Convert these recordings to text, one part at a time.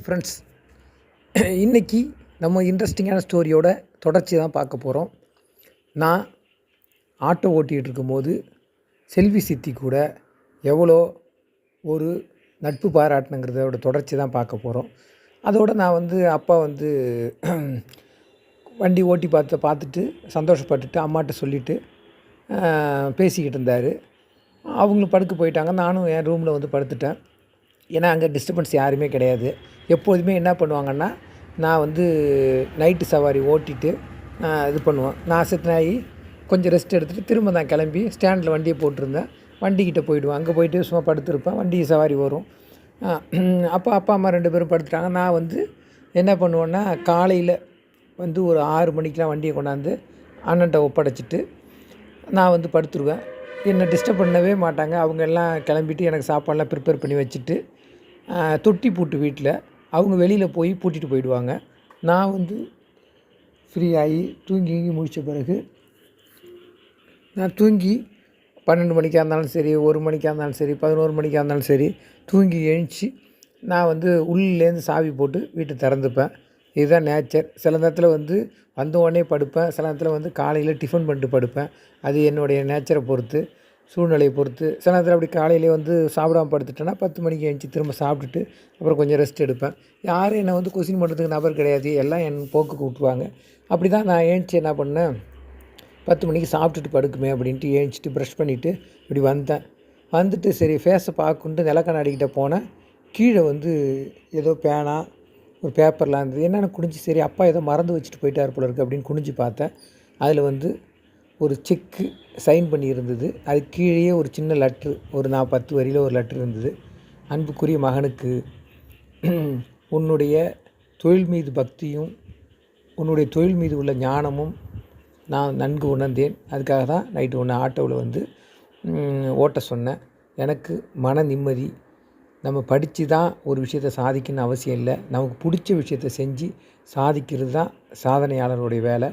Friends, இன்றைக்கி நம்ம இன்ட்ரெஸ்டிங்கான ஸ்டோரியோட தொடர்ச்சி தான் பார்க்க போகிறோம். நான் ஆட்டோ ஓட்டிகிட்டு இருக்கும்போது செல்வி சித்தி கூட எவ்வளோ ஒரு நட்பு பாராட்டினுங்கிறதோட தொடர்ச்சி தான் பார்க்க போகிறோம். அதோடு நான் அப்பா வண்டி ஓட்டி பார்த்துட்டு சந்தோஷப்பட்டுட்டு அம்மாட்ட சொல்லிவிட்டு பேசிக்கிட்டு இருந்தார். அவங்களும் படுக்க போயிட்டாங்க. நானும் என் ரூமில் படுத்துட்டேன். ஏன்னா அங்கே டிஸ்டர்பன்ஸ் யாருமே கிடையாது. எப்போதுமே என்ன பண்ணுவாங்கன்னா, நான் நைட்டு சவாரி ஓட்டிட்டு இது பண்ணுவேன். நான் செத்தனாகி கொஞ்சம் ரெஸ்ட் எடுத்துகிட்டு திரும்ப நான் கிளம்பி ஸ்டாண்டில் வண்டியை போட்டிருந்தேன். வண்டிக்கிட்ட போயிடுவேன். அங்கே போய்ட்டு சும்மா படுத்துருப்பேன். வண்டி சவாரி வரும். அப்போ அப்பா அம்மா 2 பேரும் படுத்துட்டாங்க. நான் என்ன பண்ணுவேன்னா, காலையில் ஒரு 6 மணிக்கெலாம் வண்டியை கொண்டாந்து அண்ணன்ட்ட ஒப்படைச்சிட்டு நான் படுத்துருவேன். என்னை டிஸ்டர்ப் பண்ணவே மாட்டாங்க. அவங்க எல்லாம் கிளம்பிட்டு எனக்கு சாப்பாடெலாம் ப்ரிப்பேர் பண்ணி வச்சுட்டு தொட்டி பூட்டு வீட்டில் அவங்க வெளியில் போய் பூட்டிட்டு போயிடுவாங்க. நான் ஃப்ரீ ஆகி தூங்கி முடித்த பிறகு நான் தூங்கி 12 மணிக்காக இருந்தாலும் சரி, 1 மணிக்காக இருந்தாலும் சரி, 11 மணிக்காக இருந்தாலும் சரி, தூங்கி எழுந்துச்சி நான் உள்ளேருந்து சாவி போட்டு வீட்டை திறந்துப்பேன். இதுதான் நேச்சர். சில நேரத்தில் வந்த உடனே படுப்பேன். சில நேரத்தில் காலையில் டிஃபன் பண்ணிட்டு படுப்பேன். அது என்னுடைய நேச்சரை பொறுத்து, சூழ்நிலையை பொறுத்து. சில நேரத்தில் அப்படி காலையிலே சாப்பிடாம படுத்துட்டேன்னா 10 மணிக்கு எழுந்துச்சி திரும்ப சாப்பிட்டுட்டு அப்புறம் கொஞ்சம் ரெஸ்ட் எடுப்பேன். யாரும் என்னை கொஸ்டின் பண்ணுறதுக்கு நபர் கிடையாது. எல்லாம் என் போக்குக்கு விட்ருவாங்க. அப்படி தான் நான் எழுந்துச்சி என்ன பண்ணேன், 10 மணிக்கு சாப்பிட்டுட்டு படுக்குமே அப்படின்ட்டு எழுந்துச்சிட்டு ப்ரஷ் பண்ணிவிட்டு இப்படி வந்துட்டு சரி ஃபேஸை பார்க்குன்ட்டு நிலக்கண்ணாடிக்கிட்ட போனேன். கீழே ஏதோ பேனா ஒரு பேப்பர்லாம் இருந்தது. என்னென்னு குனிஞ்சு சரி அப்பா ஏதோ மறந்து வச்சுட்டு போயிட்டார் போல இருக்குது அப்படின்னு குனிஞ்சு பார்த்தேன். அதில் ஒரு செக்கு சைன் பண்ணி இருந்தது. அது கீழேயே ஒரு சின்ன லெட்ரு, ஒரு 10 வரியில் ஒரு லெட்ரு இருந்தது. அன்புக்குரிய மகனுக்கு, உன்னுடைய தொழில் மீது பக்தியும் உன்னுடைய தொழில் மீது உள்ள ஞானமும் நான் நன்கு உணர்ந்தேன். அதுக்காக தான் நைட்டு ஒன்று ஆட்டோவில் ஓட்ட சொன்னேன். எனக்கு மன நிம்மதி. நம்ம படித்து தான் ஒரு விஷயத்தை சாதிக்கணும்னு அவசியம் இல்லை. நமக்கு பிடிச்ச விஷயத்தை செஞ்சு சாதிக்கிறது தான் சாதனையாளருடைய வேலை.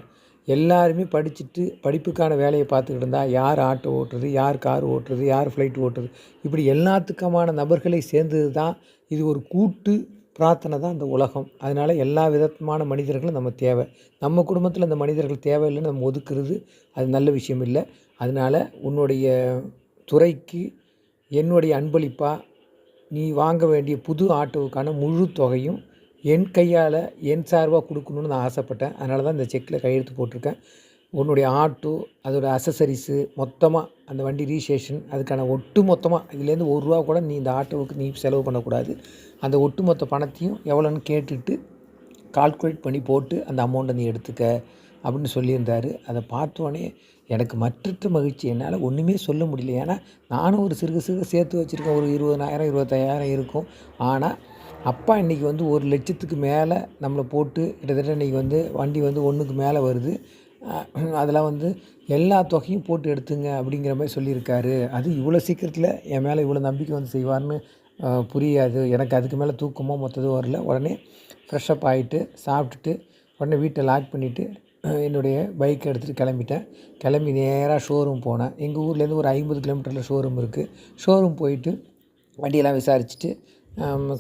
எல்லாருமே படிச்சுட்டு படிப்புக்கான வேலையை பார்த்துக்கிட்டு இருந்தால் யார் ஆட்டோ ஓட்டுறது, யார் கார் ஓட்டுறது, யார் ஃப்ளைட் ஓட்டுறது, இப்படி எல்லாத்துக்குமான நபர்களை சேர்ந்தது தான் இது. ஒரு கூட்டு பிரார்த்தனை தான் இந்த உலகம். அதனால் எல்லா விதமான மனிதர்களும் நம்ம தேவை. நம்ம குடும்பத்தில் இந்த மனிதர்கள் தேவையில்லைன்னு நம்ம ஒதுக்குறது அது நல்ல விஷயம் இல்லை. அதனால் உன்னுடைய துறைக்கு என்னுடைய அன்பளிப்பாக நீ வாங்க வேண்டிய புது ஆட்டோவுக்கான முழு தொகையும் என் கையால் என் சார்பாக கொடுக்கணுன்னு நான் ஆசைப்பட்டேன். அதனால தான் இந்த செக்கில் கையெழுத்து போட்டிருக்கேன். உன்னுடைய ஆட்டோ, அதோடய அசசரிஸு, மொத்தமாக அந்த வண்டி ரிஜிஸ்ட்ரேஷன், அதுக்கான ஒட்டு மொத்தமாக இதுலேருந்து ₹1 கூட நீ இந்த ஆட்டோவுக்கு நீ செலவு பண்ணக்கூடாது. அந்த ஒட்டுமொத்த பணத்தையும் எவ்வளோன்னு கேட்டுட்டு கால்குலேட் பண்ணி போட்டு அந்த அமௌண்ட்டை நீ எடுத்துக்க அப்படின்னு சொல்லியிருந்தார். அதை பார்த்தோன்னே எனக்கு மற்றற்ற மகிழ்ச்சி. என்னால் ஒன்றுமே சொல்ல முடியல. ஏன்னா நானும் ஒரு சிறுக சேர்த்து வச்சுருக்கேன். ஒரு 20,000 25,000 இருக்கும். ஆனால் அப்பா இன்றைக்கி 1,00,000க்கு மேலே நம்மளை போட்டு கிட்டத்தட்ட இன்றைக்கி வண்டி 1க்கு மேலே வருது. அதெல்லாம் எல்லா தொகையும் போட்டு எடுத்துங்க அப்படிங்கிற மாதிரி சொல்லியிருக்காரு. அது இவ்வளோ சீக்கிரத்தில் என் மேலே இவ்வளோ நம்பிக்கை செய்வார்னு புரியாது. எனக்கு அதுக்கு மேலே தூக்கமோ மொத்ததும் வரல. உடனே ஃப்ரெஷ்ஷப் ஆகிட்டு சாப்பிட்டுட்டு உடனே வீட்டை லாக் பண்ணிவிட்டு என்னுடைய பைக்கை எடுத்துகிட்டு கிளம்பிட்டேன். கிளம்பி நேராக ஷோரூம் போனேன். எங்கள் ஊர்லேருந்து ஒரு 50 கிலோமீட்டரில் ஷோரூம் இருக்குது. ஷோரூம் போயிட்டு வண்டியெல்லாம் விசாரிச்சுட்டு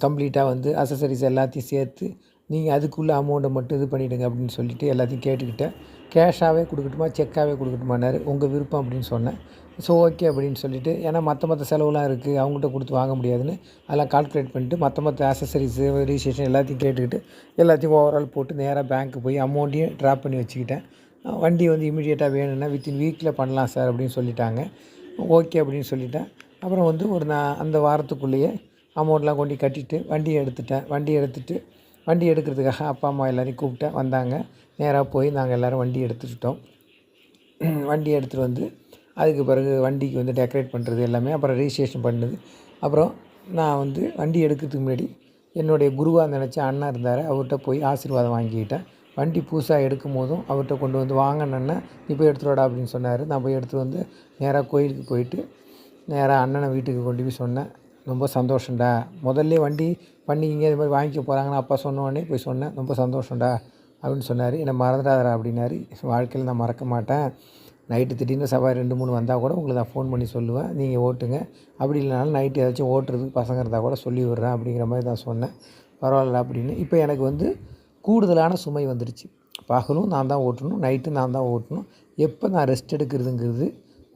கம்ப்ளீட்டாக அசசரிஸ் எல்லாத்தையும் சேர்த்து நீங்கள் அதுக்குள்ளே அமௌண்ட்டை மட்டும் இது பண்ணிவிடுங்க அப்படின்னு சொல்லிவிட்டு எல்லாத்தையும் கேட்டுக்கிட்டேன். கேஷாகவே கொடுக்கட்டுமா செக்காகவே கொடுக்கட்டுமான்னாரு. உங்கள் விருப்பம் அப்படின்னு சொன்னேன். ஸோ ஓகே அப்படின்னு சொல்லிவிட்டு, ஏன்னா மற்ற செலவுலாம் இருக்குது, அவங்கள்ட்ட கொடுத்து வாங்க முடியாதுன்னு அதெல்லாம் கால்குலேட் பண்ணிட்டு மற்ற அசசரிஸு ரிஜிஸ்ட்ரேஷன் எல்லாத்தையும் கேட்டுக்கிட்டு எல்லாத்தையும் ஓவரால் போட்டு நேராக பேங்க்கு போய் அமௌண்ட்டையும் ட்ராப் பண்ணி வச்சுக்கிட்டேன். வண்டி இமீடியட்டாக வேணும்னா வித்தின் வீக்கில் பண்ணலாம் சார் அப்படின்னு சொல்லிட்டாங்க. ஓகே அப்படின்னு சொல்லிட்டேன். அப்புறம் ஒரு நான் அந்த வாரத்துக்குள்ளேயே அமௌண்ட்லாம் கொண்டு கட்டிட்டு வண்டியை எடுத்துட்டேன். வண்டி எடுக்கிறதுக்காக அப்பா அம்மா எல்லோரையும் கூப்பிட்டேன். வந்தாங்க. நேராக போய் நாங்கள் எல்லோரும் வண்டி எடுத்துக்கிட்டோம். வண்டி எடுத்துகிட்டு அதுக்கு பிறகு வண்டிக்கு டெக்கரேட் பண்ணுறது எல்லாமே, அப்புறம் ரிஜிஸ்ட்ரேஷன் பண்ணது. அப்புறம் நான் வண்டி எடுக்கிறதுக்கு முன்னாடி என்னுடைய குருவாக நினச்ச அண்ணா இருந்தார். அவர்கிட்ட போய் ஆசீர்வாதம் வாங்கிக்கிட்டேன். வண்டி புதுசாக எடுக்கும் போதும் அவர்கிட்ட கொண்டு வாங்கினேன்னா நீ போய் எடுத்துகிட்டு அப்படின்னு சொன்னார். நான் போய் எடுத்துகிட்டு நேராக கோயிலுக்கு போயிட்டு நேராக அண்ணனை வீட்டுக்கு கொண்டு போய் சொன்னேன். ரொம்ப சந்தோஷம்டா, முதல்ல வண்டி பண்ணிக்கிங்க இது மாதிரி வாங்கிக்க போகிறாங்கன்னு அப்பா சொன்ன உடனே போய் சொன்னேன். ரொம்ப சந்தோஷம்டா அப்படின்னு சொன்னார். என்னை மறந்துடாதடா அப்படின்னாரு. வாழ்க்கையில் நான் மறக்க மாட்டேன். நைட்டு திடீர்னு சவாரி 2, 3 வந்தால் கூட உங்களுக்கு நான் ஃபோன் பண்ணி சொல்லுவேன். நீங்கள் ஓட்டுங்க. அப்படி இல்லைனாலும் நைட்டு ஏதாச்சும் ஓட்டுறதுக்கு பசங்க இருந்தால் கூட சொல்லி விட்றேன் அப்படிங்கிற மாதிரி நான் சொன்னேன். பரவாயில்லடா அப்படின்னு. இப்போ எனக்கு வந்து கூடுதலான சுமை வந்துருச்சு. பகலும் நான் தான் ஓட்டணும், நைட்டும் நான் தான் ஓட்டணும். எப்போ நான் ரெஸ்ட் எடுக்கிறதுங்கிறது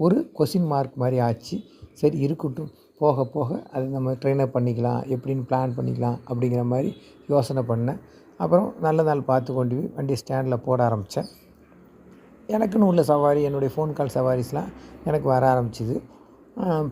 ஒரு கொஸ்டின் மார்க் மாதிரி ஆச்சு. சரி இருக்கட்டும், போக போக அது நம்ம ட்ரெயினப் பண்ணிக்கலாம், எப்படின்னு பிளான் பண்ணிக்கலாம் அப்படிங்கிற மாதிரி யோசனை பண்ணேன். அப்புறம் நல்ல நாள் பார்த்து கொண்டு போய் வண்டியை ஸ்டாண்டில் போட ஆரம்பித்தேன். எனக்குன்னு உள்ள சவாரி, என்னுடைய ஃபோன் கால் சவாரிஸ்லாம் எனக்கு வர ஆரம்பிச்சிது.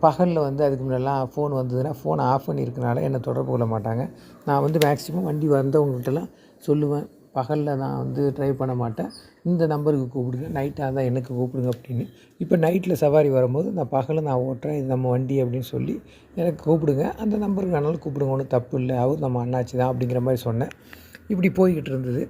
பகலில் வந்து அதுக்கு முன்னெல்லாம் ஃபோன் வந்ததுன்னா ஃபோனை ஆஃப் பண்ணியிருக்கனால என்னை தொடர்பு கொள்ள மாட்டாங்க. நான் வந்து மேக்ஸிமம் வண்டி வந்தவங்ககிட்டலாம் சொல்லுவேன், பகலில் நான் வந்து ட்ரைவ் பண்ண மாட்டேன், இந்த நம்பருக்கு கூப்பிடுங்க, நைட்டாக இருந்தால் எனக்கு கூப்பிடுங்க அப்படின்னு. இப்போ நைட்டில் சவாரி வரும்போது நான் பகலில் நான் ஓட்டுறேன், இது நம்ம வண்டி அப்படின்னு சொல்லி எனக்கு கூப்பிடுங்க, அந்த நம்பருக்கு வேணாலும் கூப்பிடுங்க, ஒன்றும் தப்பு இல்லை, அவர் நம்ம அண்ணாச்சி தான் அப்படிங்கிற மாதிரி சொன்னேன். இப்படி போய்கிட்டு இருந்தது.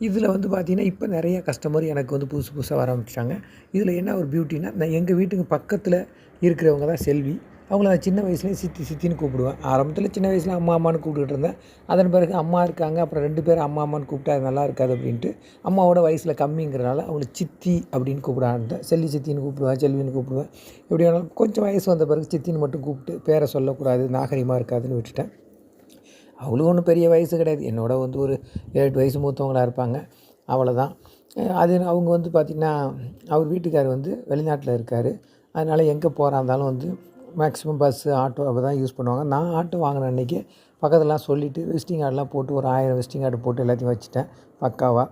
இதில் வந்து பார்த்திங்கன்னா இப்போ நிறைய கஸ்டமர் எனக்கு வந்து புதுசு புதுசாக வர ஆரம்பிச்சிட்டாங்க. இதில் என்ன ஒரு பியூட்டின்னா, நான் எங்கள் வீட்டுக்கு பக்கத்தில் இருக்கிறவங்க தான் செல்வி. அவங்கள நான் சின்ன வயசுலேயே சித்தி சித்தின்னு கூப்பிடுவேன். ஆரம்பத்தில் சின்ன வயசில் அம்மா அம்மான்னு கூப்பிட்டுட்டு இருந்தேன். அதன் பிறகு அம்மா இருக்காங்க, அப்புறம் 2 பேரும் அம்மா அம்மான்னு கூப்பிட்டா அது நல்லா இருக்காது அப்படின்ட்டு அம்மாவோட வயசில் கம்மிங்கிறனால அவங்கள சித்தி அப்படின்னு கூப்பிட ஆரம்பித்தேன். செல்லி சித்தின்னு கூப்பிடுவேன், செல்வின்னு கூப்பிடுவேன். எப்படி வேணாலும் கொஞ்சம் வயசு வந்த பிறகு சித்தின்னு மட்டும் கூப்பிட்டு பேரை சொல்லக்கூடாது, நாகரிகமாக இருக்காதுன்னு விட்டுட்டேன். அவளும் ஒன்றும் பெரிய வயசு கிடையாது, என்னோட வந்து ஒரு 7 வயசு மூத்தவங்களாக இருப்பாங்க, அவ்வளோதான். அது அவங்க வந்து பார்த்திங்கன்னா அவர் வீட்டுக்காரர் வந்து வெளிநாட்டில் இருக்கார். அதனால் எங்கே போகிறா இருந்தாலும் வந்து மேக்ஸிமம் பஸ்ஸு, ஆட்டோ அப்போ தான் யூஸ் பண்ணுவாங்க. நான் ஆட்டோ வாங்கின அன்றைக்கி பக்கத்துலலாம் சொல்லிவிட்டு விசிட்டிங் கார்டெலாம் போட்டு ஒரு 1000 விசிட்டிங் கார்டு போட்டு எல்லாத்தையும் வச்சுட்டேன் பக்காவாக.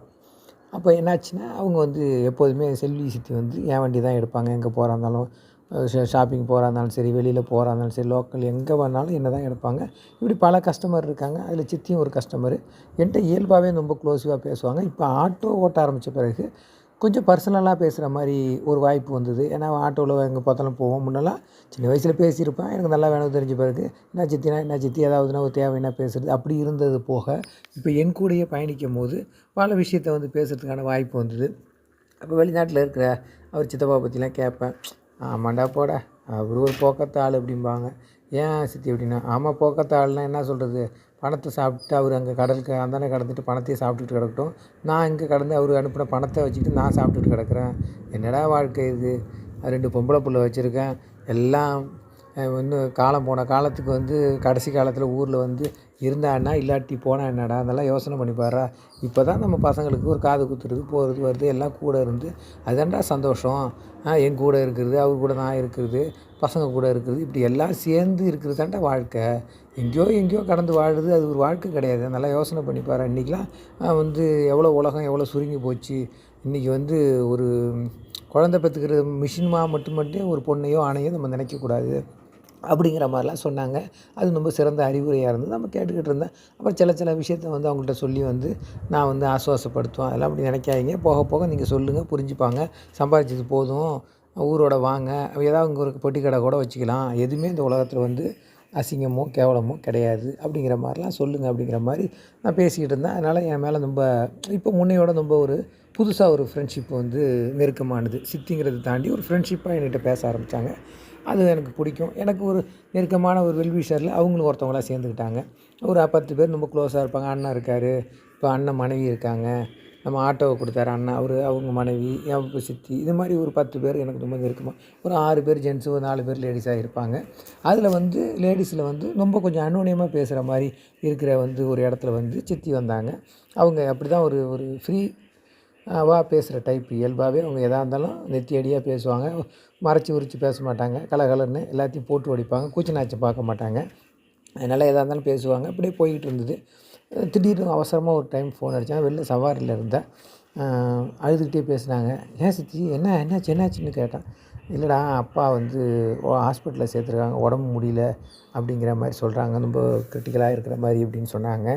அப்போ என்னாச்சுன்னா அவங்க வந்து எப்போதுமே செல்வி சித்தி வந்து என் வண்டி தான் எடுப்பாங்க. எங்கே போகிறா இருந்தாலும், ஷாப்பிங் போகிறா இருந்தாலும் சரி, வெளியில் போகிறா இருந்தாலும் சரி, லோக்கல் எங்கே வேணாலும் என்ன தான் எடுப்பாங்க. இப்படி பல கஸ்டமர் இருக்காங்க. அதில் சித்தியும் ஒரு கஸ்டமரு. என்கிட்ட இயல்பாகவே ரொம்ப க்ளோஸிவாக பேசுவாங்க. இப்போ ஆட்டோ ஓட்ட ஆரம்பித்த பிறகு கொஞ்சம் பர்சனலாக பேசுகிற மாதிரி ஒரு வாய்ப்பு வந்தது. ஏன்னா ஆட்டோவில் எங்கே பார்த்தாலும் போவோம். முன்னெல்லாம் சின்ன வயசில் பேசியிருப்பேன், எனக்கு நல்லா வேணும் தெரிஞ்ச பிறகு என்ன சித்தினா என்ன சித்தி, ஏதாவதுனா ஒரு தேவைன்னா பேசுகிறது அப்படி இருந்தது போக, இப்போ என் கூடயே பயணிக்கும் போது பல விஷயத்த வந்து பேசுகிறதுக்கான வாய்ப்பு வந்தது. அப்போ வெளிநாட்டில் இருக்கிற அவர் சித்தப்பா பற்றிலாம் கேட்பேன். ஆமாண்டா போடா, அவர் ஒரு போக்கத்த ஆள் அப்படிம்பாங்க. ஏன் சித்தி அப்படின்னா, ஆமாம் போக்கத்த ஆள்னா என்ன சொல்கிறது, பணத்தை சாப்பிட்டு அவர் அங்கே கடலுக்கு அந்தானே கடந்துட்டு பணத்தையே சாப்பிட்டுட்டு கிடக்கட்டும், நான் இங்கே கடந்து அவர் அனுப்பின பணத்தை வச்சுக்கிட்டு நான் சாப்பிட்டுட்டு கிடக்கிறேன். என்னடா வாழ்க்கை இது, 2 பொம்பளை புள்ள வச்சுருக்கேன், எல்லாம் இன்னும் காலம் போன காலத்துக்கு வந்து கடைசி காலத்தில் ஊரில் வந்து இருந்தான்னா இல்லாட்டி போனால் என்னடா, அதெல்லாம் யோசனை பண்ணி பாரா. இப்போ தான் நம்ம பசங்களுக்கு ஒரு காது குத்துறது போகிறது வருது எல்லாம் கூட இருந்து அதுதான்டா சந்தோஷம். என் கூட இருக்கிறது, அவர் கூட நான் இருக்கிறது, பசங்க கூட இருக்கிறது, இப்படி எல்லாம் சேர்ந்து இருக்கிறது தான்டா வாழ்க்கை. எங்கேயோ கடந்து வாழுது, அது ஒரு வாழ்க்கை கிடையாது. நல்லா யோசனை பண்ணி பாரு. இன்றைக்கெலாம் வந்து எவ்வளோ உலகம் எவ்வளோ சுருங்கி போச்சு. இன்றைக்கி வந்து ஒரு குழந்தை பெற்றுக்கிற மிஷின்மா மட்டும் ஒரு பொண்ணையோ ஆணையோ நம்ம நினைக்கக்கூடாது அப்படிங்கிற மாதிரிலாம் சொன்னாங்க. அது ரொம்ப சிறந்த அறிவுரையாக இருந்தது. நம்ம கேட்டுக்கிட்டு இருந்தேன். அப்புறம் சில விஷயத்த வந்து அவங்கள்ட்ட சொல்லி வந்து நான் வந்து ஆசுவாசப்படுத்துவேன். அதெல்லாம் அப்படி நினைக்காதீங்க, போக போக நீங்கள் சொல்லுங்கள், புரிஞ்சுப்பாங்க. சம்பாதிச்சது போதும், ஊரோட வாங்க, ஏதாவது இங்கே ஒரு பொட்டி கடை கூட வச்சுக்கலாம், எதுவுமே இந்த உலகத்தில் வந்து அசிங்கமோ கேவலமோ கிடையாது அப்படிங்கிற மாதிரிலாம் சொல்லுங்கள் அப்படிங்கிற மாதிரி நான் பேசிக்கிட்டு இருந்தேன். அதனால் என் மேலே ரொம்ப இப்போ முன்னையோட ரொம்ப ஒரு புதுசாக ஒரு ஃப்ரெண்ட்ஷிப் வந்து நெருக்கமானது. சித்திங்கிறத தாண்டி ஒரு ஃப்ரெண்ட்ஷிப்பாக என்கிட்ட பேச ஆரம்பித்தாங்க. அது எனக்கு பிடிக்கும். எனக்கு ஒரு நெருக்கமான ஒரு வெல்விஷரில் அவங்களும் ஒருத்தவங்களாக சேர்ந்துக்கிட்டாங்க. ஒரு 10 பேர் ரொம்ப க்ளோஸாக இருப்பாங்க. அண்ணன் இருக்கார், இப்போ அண்ணன் மனைவி இருக்காங்க, நம்ம ஆட்டோவை கொடுத்தாரு அண்ணன், அவங்க மனைவி, என் சித்தி, இது மாதிரி ஒரு 10 பேர் எனக்கு ரொம்ப நெருக்கமாக. ஒரு 6 பேர் ஜென்ஸு, ஒரு 4 பேர் லேடிஸாக இருப்பாங்க. அதில் வந்து லேடிஸில் வந்து ரொம்ப கொஞ்சம் அன்னோனியமாக பேசுகிற மாதிரி இருக்கிற வந்து ஒரு இடத்துல வந்து சித்தி வந்தாங்க. அவங்க அப்படி தான் ஒரு ஒரு பேசுகிற டைப். இயல்பாகவே அவங்க எதாக இருந்தாலும் நெத்தி அடியாக பேசுவாங்க. மறைச்சி உரித்து பேச மாட்டாங்க. கலகலன்னு எல்லாத்தையும் போட்டு ஓடிப்பாங்க. கூச்ச நாச்சம் பார்க்க மாட்டாங்க. அதனால் எதாக இருந்தாலும் பேசுவாங்க. அப்படியே போய்கிட்டு இருந்தது. திடீர்னு அவசரமாக ஒரு டைம் ஃபோன் அடித்தாங்க. வெளில சவாரியில் இருந்தேன். அழுதுகிட்டே பேசுனாங்க. ஏன் சித்தி என்னாச்சுன்னு கேட்டேன். இல்லைடா, அப்பா வந்து ஹாஸ்பிட்டலில் சேர்த்துருக்காங்க, உடம்பு முடியல அப்படிங்கிற மாதிரி சொல்கிறாங்க, ரொம்ப கிரிட்டிக்கலாக இருக்கிற மாதிரி அப்படின்னு சொன்னாங்க.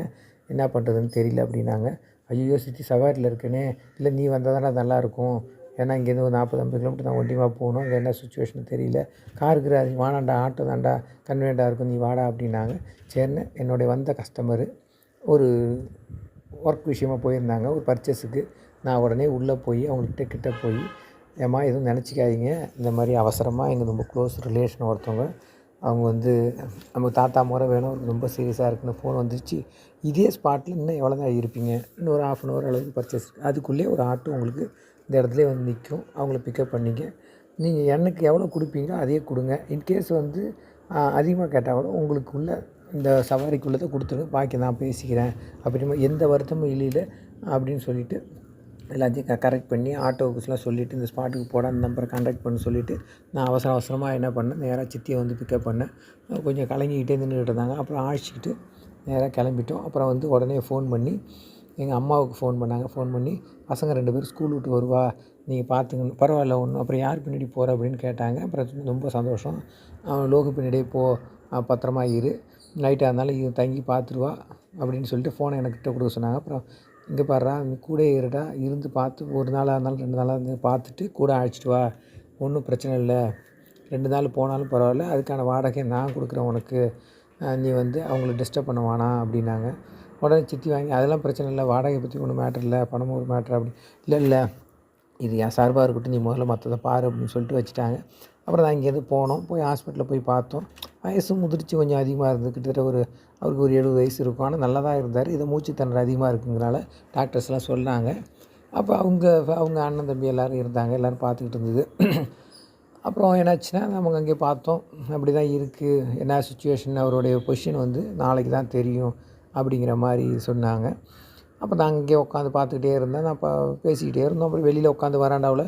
என்ன பண்ணுறதுன்னு தெரியல அப்படின்னாங்க. ஐயோ சித்தி, சவாரியில் இருக்கேனே, இல்லை நீ வந்தால் தானே நல்லாயிருக்கும், ஏன்னா இங்கேருந்து ஒரு 40-50 கிலோமீட்டர் நான் ஒண்டியமாக போகணும், அங்கே என்ன சுச்சுவேஷன் தெரியல, காருக்கு அது வானாண்டா, ஆட்டோ தாண்டா கன்வீனியண்ட்டாக இருக்கும், நீ வாடா அப்படின்னாங்க. சரின்னு என்னுடைய வந்த கஸ்டமரு ஒரு ஒர்க் விஷயமாக போயிருந்தாங்க, ஒரு பர்ச்சேஸுக்கு. நான் உடனே உள்ளே போய் அவங்கள்ட்ட கிட்டே போய், ஏம்மா எதுவும் நினச்சிக்காதீங்க, இந்த மாதிரி அவசரமாக எங்கள் ரொம்ப க்ளோஸ் ரிலேஷன் ஒருத்தவங்க, அவங்க வந்து நம்ம தாத்தா முறை வேணும், ரொம்ப சீரியஸாக இருக்குன்னு ஃபோன் வந்துருச்சு, இதே ஸ்பாட்டில் இன்னும் எவ்வளோ தான் இருப்பீங்க, இன்னும் ஒரு 1/2 அன் ஹவர் அளவுக்கு பர்ச்சேஸ், அதுக்குள்ளேயே ஒரு ஆட்டோ உங்களுக்கு இந்த இடத்துலேயே வந்து நிற்கும், அவங்கள பிக்கப் பண்ணிங்க, நீங்கள் எனக்கு எவ்வளோ கொடுப்பீங்களோ அதையே கொடுங்க. இன்கேஸ் வந்து அதிகமாக கேட்டால் கூட உங்களுக்கு உள்ள இந்த சவாரிக்குள்ளதை கொடுத்துருங்க, பாக்கி நான் பேசிக்கிறேன் அப்படின்னு எந்த வருத்தமும் இல்லையில அப்படின்னு சொல்லிவிட்டு எல்லாத்தையும் கரெக்ட் பண்ணி ஆட்டோவுக்குலாம் சொல்லிவிட்டு இந்த ஸ்பாட்டுக்கு போட அந்த நம்பரை கான்டாக்ட் பண்ண சொல்லிவிட்டு நான் அவசரமாக என்ன பண்ணேன், நேராக சித்தியை வந்து பிக்கப் பண்ணேன். கொஞ்சம் கலங்கிக்கிட்டே நின்றுக்கிட்டு இருந்தாங்க. அப்புறம் அழைச்சிக்கிட்டு நேராக கிளம்பிட்டோம். அப்புறம் வந்து உடனே ஃபோன் பண்ணி எங்கள் அம்மாவுக்கு ஃபோன் பண்ணாங்க. ஃபோன் பண்ணி பசங்க 2 பேரும் ஸ்கூல் விட்டு வருவா, நீங்கள் பார்த்துங்க, பரவாயில்ல ஒன்றும், அப்புறம் யார் பின்னாடி போகிற அப்படின்னு கேட்டாங்க. அப்புறம் ரொம்ப சந்தோஷம், லோகு பின்னாடியே போ, பத்திரமா இரு, நைட்டாக இருந்தாலும் இது தங்கி பார்த்துருவா அப்படின்னு சொல்லிட்டு ஃபோனை எனக்கிட்ட கொடுக்க சொன்னாங்க. அப்புறம் இங்கே பாருடா, நீ கூட இருடா, இருந்து பார்த்து ஒரு நாளாக இருந்தாலும் 2 நாளாக இருந்து பார்த்துட்டு கூட அழைச்சிட்டு வா, ஒன்றும் பிரச்சனை இல்லை, 2 நாள் போனாலும் பரவாயில்ல, அதுக்கான வாடகையை நான் கொடுக்குறேன் உனக்கு, நீ வந்து அவங்கள டிஸ்டர்ப் பண்ண வேணாம் அப்படின்னாங்க. உடனே சித்தி வாங்கி அதெல்லாம் பிரச்சனை இல்லை, வாடகை பற்றி ஒன்றும் மேட்ரு இல்லை, பணமும் ஒரு மேட்ரு அப்படி இல்லை இது என் சார்பாக இருக்கட்டும், நீ முதல்ல மற்றதை பாரு அப்படின்னு சொல்லிட்டு வச்சுட்டாங்க. அப்புறம் நான் இங்கேருந்து போனோம். போய் ஹாஸ்பிட்டலில் போய் பார்த்தோம். வயசும் முதிர்ச்சி கொஞ்சம் அதிகமாக இருந்தது. கிட்டத்தட்ட அவருக்கு ஒரு 70 வயசு இருக்கும். ஆனால் நல்லா தான் இருந்தார். இதை மூச்சு திணறல் அதிகமாக இருக்குங்கிறனால டாக்டர்ஸ்லாம் சொன்னாங்க. அப்போ அவங்க அண்ணன் தம்பி எல்லோரும் இருந்தாங்க. எல்லோரும் பார்த்துக்கிட்டு இருந்தது. அப்புறம் என்னாச்சுன்னா நம்ம அங்கே பார்த்தோம். அப்படி தான் இருக்குது, என்ன சுச்சுவேஷன், அவருடைய பொசிஷன் வந்து நாளைக்கு தான் தெரியும் அப்படிங்கிற மாதிரி சொன்னாங்க. அப்போ நான் அங்கேயே உட்காந்து பார்த்துக்கிட்டே இருந்தேன். நான் பேசிக்கிட்டே இருந்தோம். அப்புறம் வெளியில் உட்காந்து வராண்டாவில்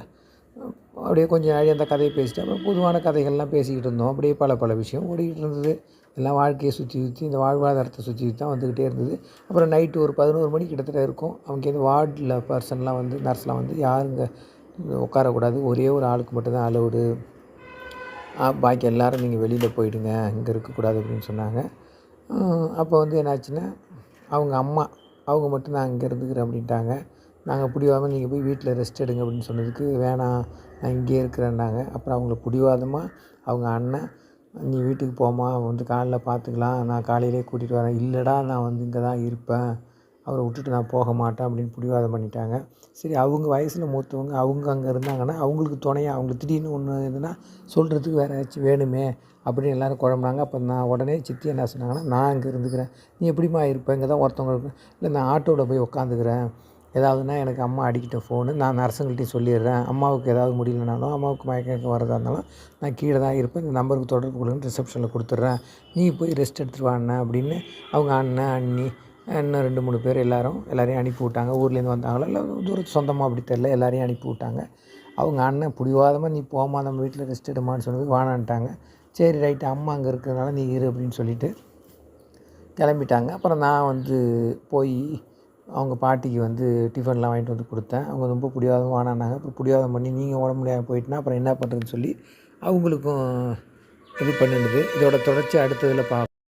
அப்படியே கொஞ்சம் நாழி அந்த கதையை பேசிட்டு அப்புறம் பொதுவான கதைகள்லாம் பேசிக்கிட்டு இருந்தோம். அப்படியே பல விஷயம் ஓடிக்கிட்டு இருந்தது. எல்லாம் வாழ்க்கையை சுற்றி இந்த வாழ்வாதாரத்தை சுற்றி தான் வந்துக்கிட்டே இருந்தது. அப்புறம் நைட்டு ஒரு 11 மணி கிட்டத்தட்ட இருக்கும். அங்கேருந்து வார்டில் பர்சன்லாம் வந்து நர்ஸ்லாம் வந்து யாருங்க உட்காரக்கூடாது, ஒரே ஒரு ஆளுக்கு மட்டும்தான் அலவுடு, பாக்கி எல்லோரும் நீங்கள் வெளியில் போயிடுங்க, இங்கே இருக்கக்கூடாது அப்படின்னு சொன்னாங்க. அப்போ வந்து என்னாச்சுன்னா அவங்க மட்டும் நான் இங்கே இருந்துக்கிறேன் அப்படின்ட்டாங்க. நாங்கள் பிடிவாதமாக நீங்கள் போய் வீட்டில் ரெஸ்ட் எடுங்க அப்படின்னு சொன்னதுக்கு வேணாம், நான் இங்கேயே இருக்கிறேன்னாங்க. அப்புறம் அவங்கள பிடிவாதமாக அவங்க அண்ணன், நீ வீட்டுக்கு போம்மா, வந்து காலைல பார்த்துக்கலாம், நான் காலையிலே கூட்டிகிட்டு வரேன். இல்லைடா, நான் வந்து இங்கே தான் இருப்பேன், அவரை விட்டுட்டு நான் போக மாட்டேன் அப்படின்னு பிடிவாதம் பண்ணிட்டாங்க. சரி, அவங்க வயசில் மூத்தவங்க, அவங்க அங்கே இருந்தாங்கன்னா அவங்களுக்கு துணையாக அவங்களுக்கு திடீர்னு ஒன்று எதுனா சொல்கிறதுக்கு வேறு ஏதாச்சும் வேணுமே அப்படின்னு எல்லோரும் குழம்புனாங்க. அப்போ நான் உடனே சித்தி என்ன சொன்னாங்கன்னா, நான் இங்கே இருந்துக்கிறேன், நீ எப்படிம்மா இருப்பேன், இங்கே தான் ஒருத்தவங்க இருப்பேன், இல்லை நான் ஆட்டோவில் போய் உட்காந்துக்கிறேன், ஏதாவதுனா எனக்கு அம்மா அடிக்கிட்ட ஃபோனு, நான் நர்ஸுங்கள்ட்டையும் சொல்லிடுறேன், அம்மாவுக்கு ஏதாவது முடியலனாலும் அம்மாவுக்கு மயக்கம் வரதா இருந்தாலும் நான் கீழே தான் இருப்பேன், இந்த நம்பருக்கு தொடர்பு கொள்ளுன்னு ரிசப்ஷனில் கொடுத்துட்றேன், நீ போய் ரெஸ்ட் எடுத்துகிட்டு வாண்ணே அப்படின்னு அவங்க அண்ணன் அண்ணி இன்னும் 2-3 பேர் எல்லாரையும் அனுப்பி விட்டாங்க. ஊர்லேருந்து வந்தாங்களோ இல்லை தூரத்து சொந்தமாக அப்படி தெரில, எல்லாரையும் அனுப்பி விட்டாங்க. அவங்க அண்ணன் பிடிவாதமாக நீ போமா, நம்ம வீட்டில் ரெஸ்ட் எடுமான்னு சொன்னது வானான்ட்டாங்க. சரி ரைட்டு, அம்மா அங்கே இருக்கிறதுனால நீ இரு அப்படின்னு சொல்லிவிட்டு கிளம்பிட்டாங்க. அப்புறம் நான் வந்து போய் அவங்க பாட்டிக்கு வந்து டிஃபன்லாம் வாங்கிட்டு வந்து கொடுத்தேன். அவங்க ரொம்ப பிடிவாதம் வானான்னாங்க. அப்புறம் பிடிவாதம் பண்ணி நீங்கள் உடம்பு முடியாமல் போயிட்டுனா அப்புறம் என்ன பண்ணுறதுன்னு சொல்லி அவங்களுக்கும் இது பண்ணிடுது. இதோட தொடர்ச்சி அடுத்ததில் பார்ப்போம்.